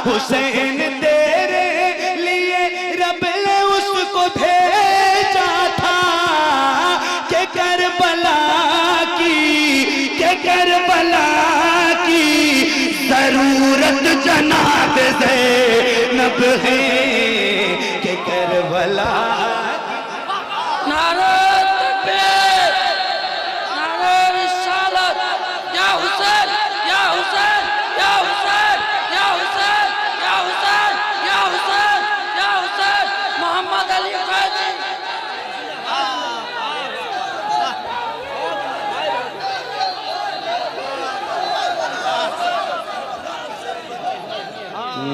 हुसैन तेरे लिए रब ने उसको भेजा था कि करबला की जरूरत जनाब ज़ैनब है कि करबला। नारे तकबीर, नारे रिसालत, या हुसैन, या हुसैन, या हुसैन, या हुसैन, या हुसैन, या हुसैन, या हुसैन, मोहम्मद अली फैजी।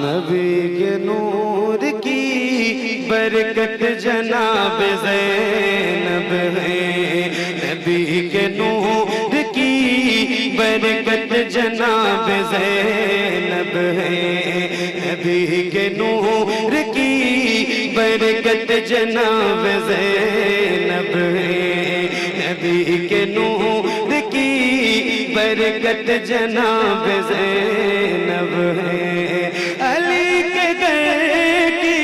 नबी के नूर की बरकत जनाब ज़ैनब है, नबी के नूर की बरकत जनाब ज़ैनब है, नबी के नूर की बरकत जनाब ज़ैनब है, नबी के नूर की बरकत जनाब ज़ैनब है। अली के गए की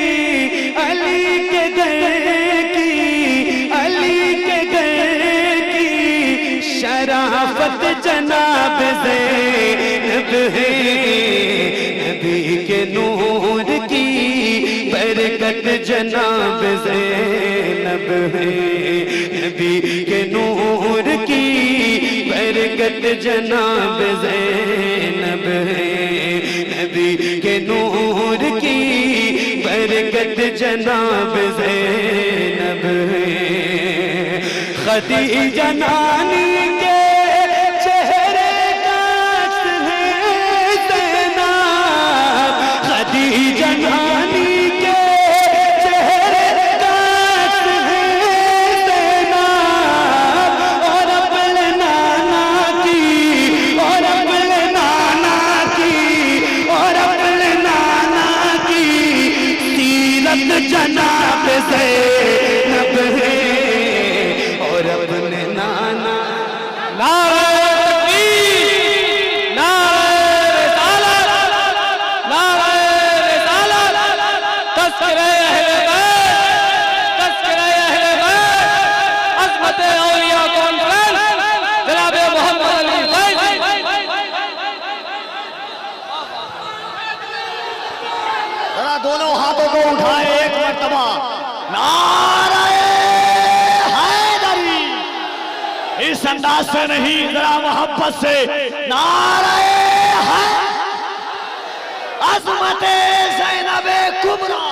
शराफत जनाब ज़ैनब है, नबी के नूर की बरकत जनाब ज़ैनब है, नबी के नूर की बरकत जनाब ज़ैनब है, नबी के नूर की बरकत जनाब ज़ैनब है। खदीजा नानी के चेहरे का अक्स है ज़ैनब, खदीजा नानी के चेहरे का अक्स है ज़ैनब, और अपने नाना की, और अपने नाना की, और अपने नाना की सीरत जनाब ज़ैनब है, और अपने नाना। नारे तकबीर, नारे रिसालत, नारे रिसालत, तज़किरे अहले बैत, तज़किरे अहले बैत, अज़मत औलिया कॉन्फ्रेंस जनाब मोहम्मद अली फैज़ी। जरा दोनों हाथों को उठाए एक मर्तबा, नारे हैदरी। इस अंदाज से नहीं, जरा मोहब्बत से, नारे अज़मते ज़ैनबे कुबरा,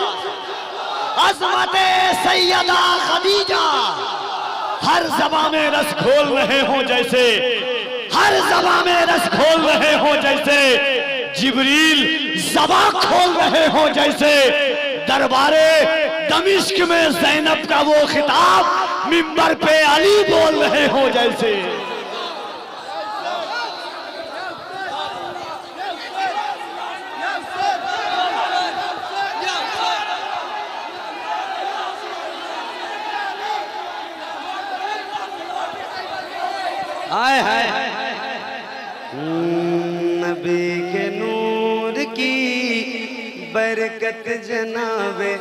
अज़मते सैयदा खदीजा। हर ज़बां में रस खोल रहे हो जैसे, हर ज़बां में रस खोल रहे हो जैसे जिब्रील ज़बां खोल रहे हो जैसे, दरबारे दमिश्क में ज़ैनब का वो खिताब मिंबर पे अली बोल रहे हो जैसे। हाय हाय नबी के नूर की बरकत जनाबे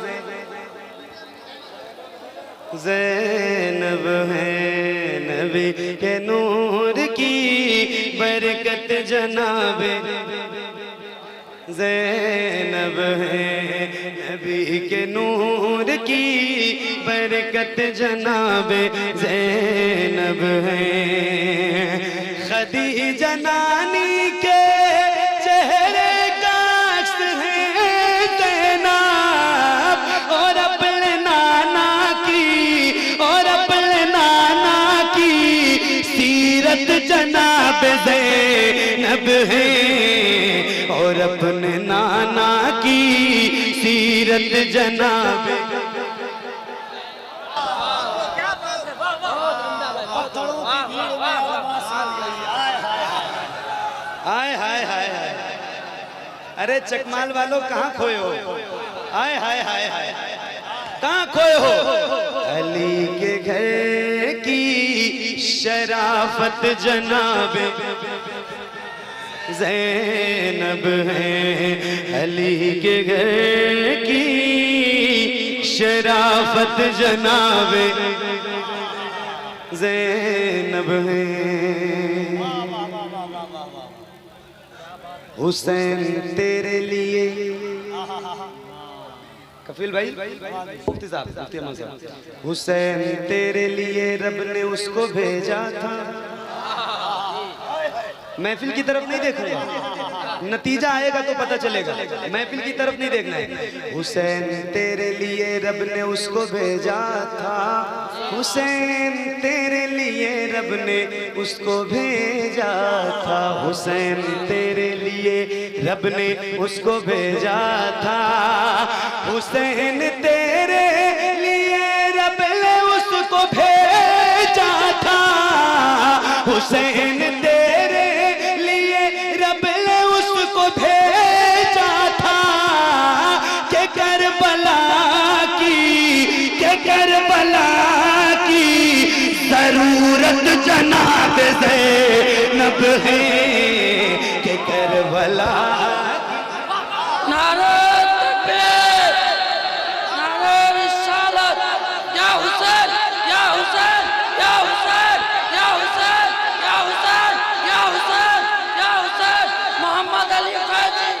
ज़ैनब है, नबी के नूर की बरकत जनाबे ज़ैनब है, नबी के नूर की बरकत जनाबे ज़ैनब है। खदीजा नानी के चेहरे का अक्स है ज़ैनब, और अपने नाना की, और अपने नाना की सीरत जनाब ज़ैनब है, और अपने नाना की सीरत जनाब। हाय हाय हाय हाय, अरे चकमाल वालों कहाँ खोए हो? हाय हाय हाय हाय, कहाँ खोए हो? अली के घर की शराफत जनाब ज़ैनब है, अली के घर की शराफत जनाबे ज़ैनब है। हुसैन तेरे लिए, कफील भाई, मुफ्ती साहब, मुफ्ती अहमद साहब, हुसैन तेरे लिए रब ने उसको भेजा था। महफिल की तरफ नहीं देखूंगा, नतीजा आएगा तो पता चलेगा, महफिल की तरफ नहीं देखना है। हुसैन तेरे लिए रब ने उसको भेजा था, हुसैन तेरे लिए रब ने उसको भेजा था, हुसैन तेरे लिए रब ने उसको भेजा था, हुसैन तेरे लिए रब ने उसको भेजा था, हुसैन तेरे लिए रब ने उसको भेजा था, के करबला की जरूरत जनाब ज़ैनब है, के करबला। नारे तकबीर, नारे रिसालत, या हुसैन, या हुसैन, या हुसैन, या हुसैन, या हुसैन, या हुसैन, या हुसैन, मोहम्मद अली फैजी।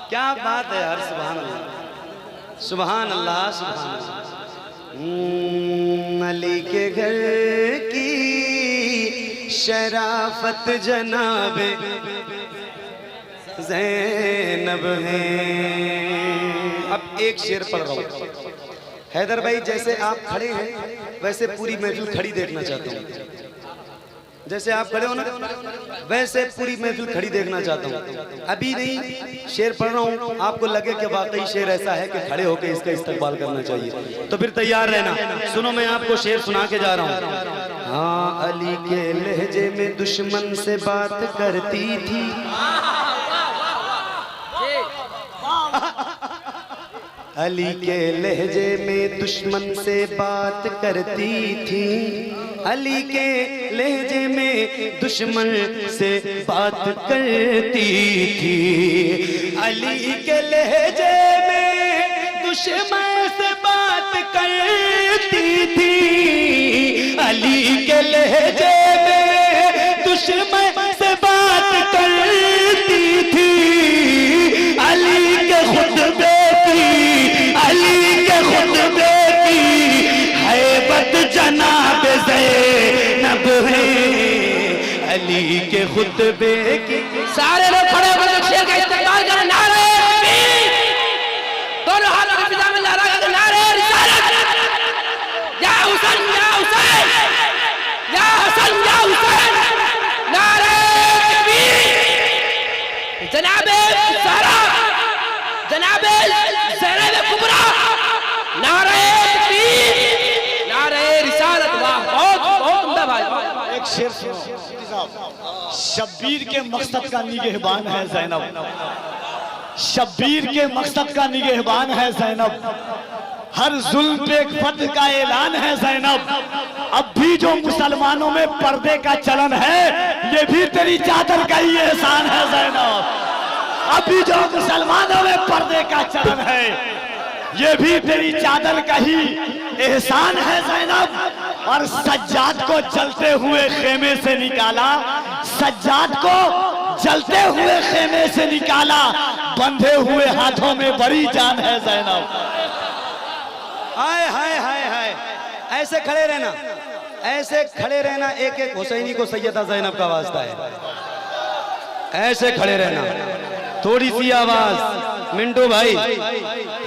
क्या बात है यार, सुभान अल्लाह, सुभान अल्लाह, सुभान अल्लाह। अली के घर की शराफत जनाबे ज़ैनब है। अब एक शेर पढ़ रहा हूँ। हैदर भाई, जैसे आप खड़े हैं वैसे पूरी महफिल खड़ी देखना चाहता हूँ। जैसे आप खड़े हो ना, वैसे पूरी महफिल खड़ी देखना चाहता हूँ। अभी नहीं, शेर पढ़ रहा हूँ, आपको लगे कि वाकई शेर ऐसा है कि खड़े होकर इसका इस्तेमाल करना चाहिए, तो फिर तैयार रहना। सुनो, मैं आपको शेर सुना के जा रहा हूँ। हाँ, अली के लहजे में दुश्मन से बात करती थी, अली के लहजे में दुश्मन से बात करती थी, अली के लहजे में दुश्मन से बात करती थी, अली के लहजे में दुश्मन से बात करती थी, अली के लहजे में दुश्मन से बात करती थी, अली के खुतबे की, अली के खुतबे की हैबत जनाब ज़ैनब है, अली के खुतबे की। सारे लोग खड़े होकर शेर का इस्तेमाल करें। नारे तकबीर, दोनों हाथों की फिजा में लहरा कर नारे रिसालत, या हुसैन, या हुसैन, या हसन, या हुसैन, नारे तकबीर, जनाबे ज़हरा, जनाबे ज़ैनब कुबरा, नारे तकबीर, नारे रिसालत। वाह, बहुत बहुत उम्दा भाई। एक शेर सुनो, शब्बीर के मकसद का निगहबान है ज़ैनब, शब्बीर के मकसद का निगहबान है ज़ैनब, हर जुल्म पे एक फर्द का ऐलान है ज़ैनब, अब भी जो मुसलमानों में पर्दे का चलन है ये भी तेरी चादर का ही एहसान है ज़ैनब, अभी जो मुसलमानों में पर्दे का चलन है ये भी तेरी चादर का ही एहसान है ज़ैनब। और सज्जाद को जलते हुए खेमे से निकाला, सज्जाद को जलते हुए खेमे से निकाला, बंधे हुए हाथों में बड़ी जान है ज़ैनब। हाय हाय हाय हाय, ऐसे खड़े रहना, ऐसे खड़े रहना। एक एक हुसैनी को सैयदा ज़ैनब का वास्ता है, ऐसे खड़े रहना। थोड़ी सी आवाज, मिंटू भाई।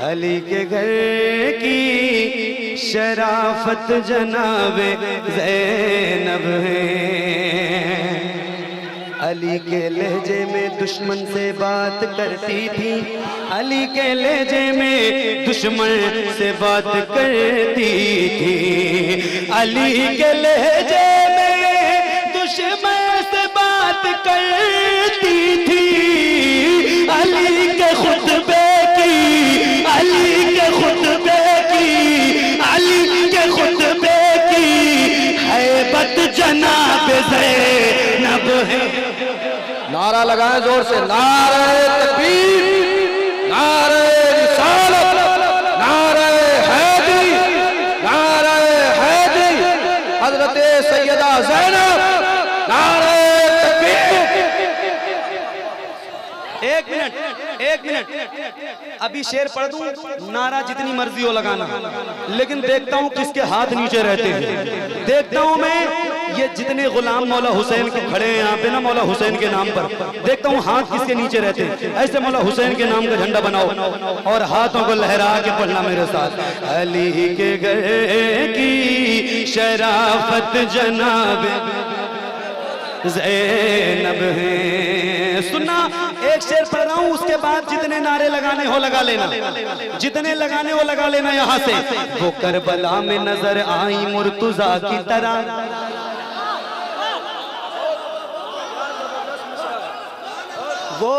अली के घर की शराफत जनाबे ज़ैनब है, अली के लहजे में दुश्मन से बात करती थी, अली के लहजे में दुश्मन से बात करती थी, अली के लहजे में दुश्मन से बात करती थी, अली के खुतबे की, अली के खुतबे की नारा लगाएं जोर से, नारे तकबीर, नारे रिसालत, नारे हैदरी, नारे हैदरी, हजरत सैयदा ज़ैनब, नारे तकबीर। एक मिनट अभी शेर पढ़ दूं, नारा जितनी मर्जी हो लगाना, लेकिन देखता हूं किसके हाथ नीचे रहते हैं। देखता हूं मैं ये जितने गुलाम मौला हुसैन के खड़े हैं यहाँ पे ना, मौला हुसैन के नाम पर, देखता हूँ हाथ किसके नीचे रहते हैं। ऐसे मौला हुसैन के नाम का झंडा बनाओ और हाथों को लहरा के पढ़ना मेरे साथ। अली के गए की शराफत जनाब ज़ैनब है। सुनना, एक शेर पढ़ रहा हूँ, उसके बाद जितने नारे लगाने हो लगा लेना, जितने लगाने हो लगा लेना यहाँ से। वो करबला में नजर आई मुर्तुजा की तरह, वो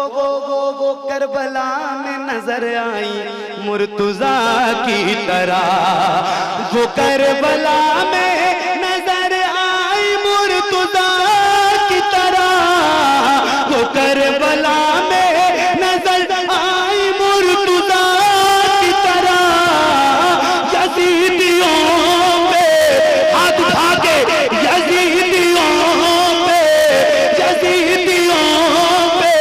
करबला में नजर आई मुर्तुजा की तरह, वो करबला में नजर आई मुर्तुजा की तरह, वो करबला में नजर आई मुर्तुजा की तरह। यजीदियों पे हाथ उठा के, यजीदियों पे, यजीदियों पे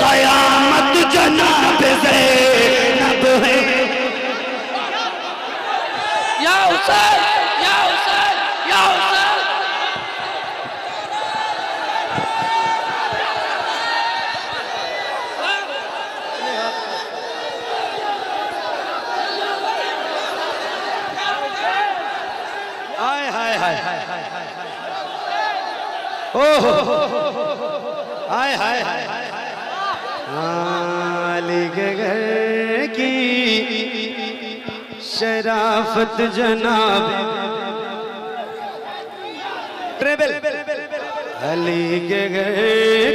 कयामत जनाब ज़ैनब है। या हुसैन, या हुसैन, या हुसैन। हाय हाय हाय ओहो हाय हाय हाय। अली के घर की शराफत जनाब ट्रेबल, अली के घर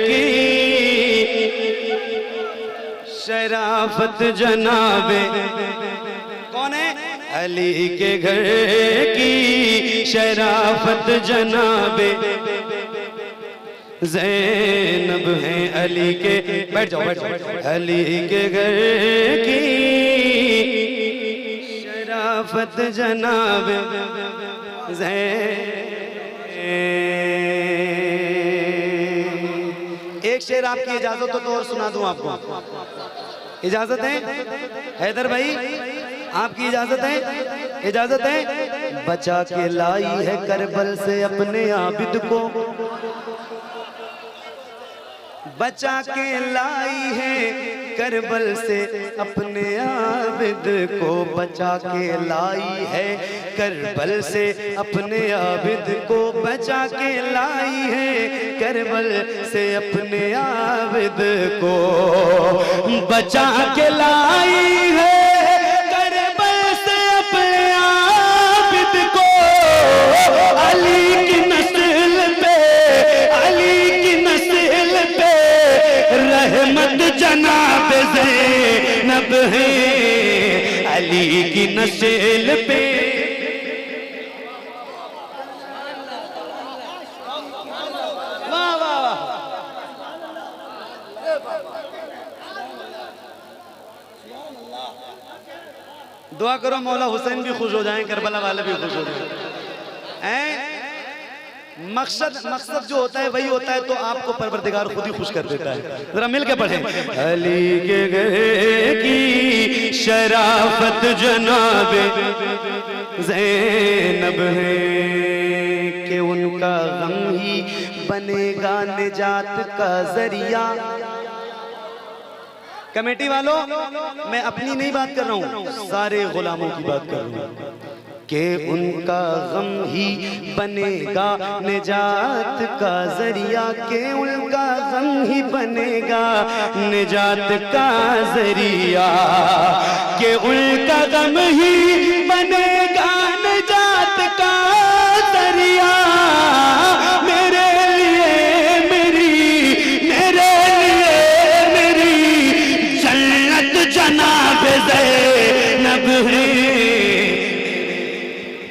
की शराफत जनाब, कौन है? अली के घर की शराफत जनाब ज़ैनब है। अली के, बैठ जाओ बैठ जाओ, अली के घर की शराफत जनाब ज़ैनब। एक शेर आपकी इजाजत हो तो और सुना दूं आपको, इजाजत है हैदर भाई? आपकी इजाजत है? इजाजत है? बचा के लाई है करबल से अपने आबिद को, बचा के लाई है करबल से अपने आबिद को, बचा के लाई है करबल से अपने आबिद को, बचा के लाई है करबल से अपने आबिद को, बचा के लाई है करबल से अपने आबिद को। अली की नस्ल पे, अली की नस्ल पे रहमत जनाब ज़ैनब है। अली की नस्ल पे वाह वाह वाह। दुआ करो मौला हुसैन भी खुश हो जाएं, करबला वाले भी खुश हो जाएं। मकसद जो होता है वही होता है, तो आपको परवरदिगार खुद ही खुश कर देता है। जरा मिल के पढ़ें। अली के गए की शराफत जनाब ज़ैनब है कि उनका गम ही बनेगा निजात का जरिया। कमेटी वालों, मैं अपनी नहीं बात कर रहा हूँ, सारे गुलामों की बात कर रहा हूँ कि उनका गम ही बनेगा निजात का जरिया, कि उनका गम ही बनेगा निजात का जरिया, कि उनका गम ही बनेगा निजात का जरिया। मेरे लिए मेरी जन्नत जनाब ज़ैनब है।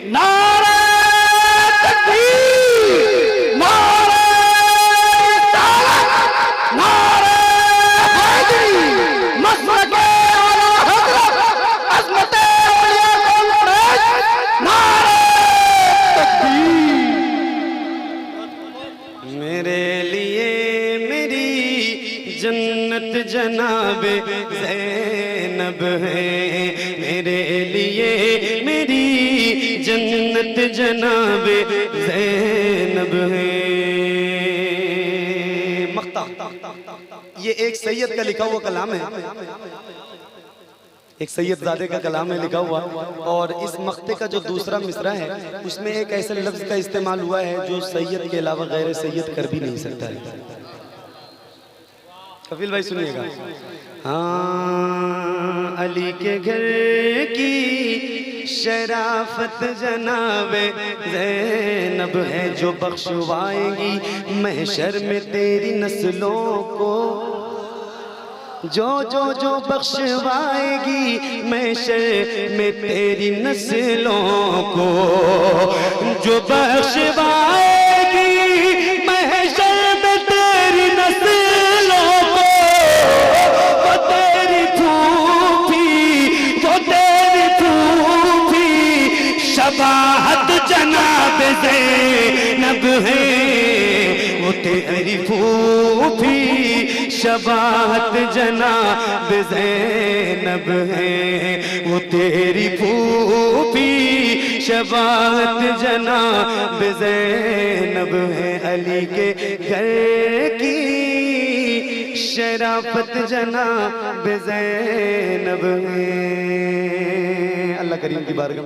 नारे तकबीर, नारे रिसालत, लिए मेरी जन्नत जनाबे ज़ैनब है। मक्ता ये एक सैयद का लिखा हुआ कलाम है, एक सैयदजादे का कलाम है लिखा हुआ। और इस मक्ते का जो दूसरा मिसरा है उसमें एक ऐसे लफ्ज का इस्तेमाल हुआ है जो सैयद के अलावा गैर सैयद कर भी नहीं सकता है। कफिल भाई सुनिएगा। हाँ, अली के घर की शराफत जनाबे ज़ैनब है जो बख्शवाएगी महशर में तेरी नस्लों को, जो बख्शवाएगी महशर में तेरी नस्लों को, जो बख्शवाएगी महशर में तेरी नस्लों को, वो तेरी फूफी, वो तेरी फूफी शबाहत जनाब ज़ैनब है, वो तेरी फूफी शबाहत जनाब ज़ैनब है, वो तेरी फूफी शबाहत जनाब ज़ैनब है। अली के घर की शराफत जनाब ज़ैनब है। अल्लाह करीम की बारगाह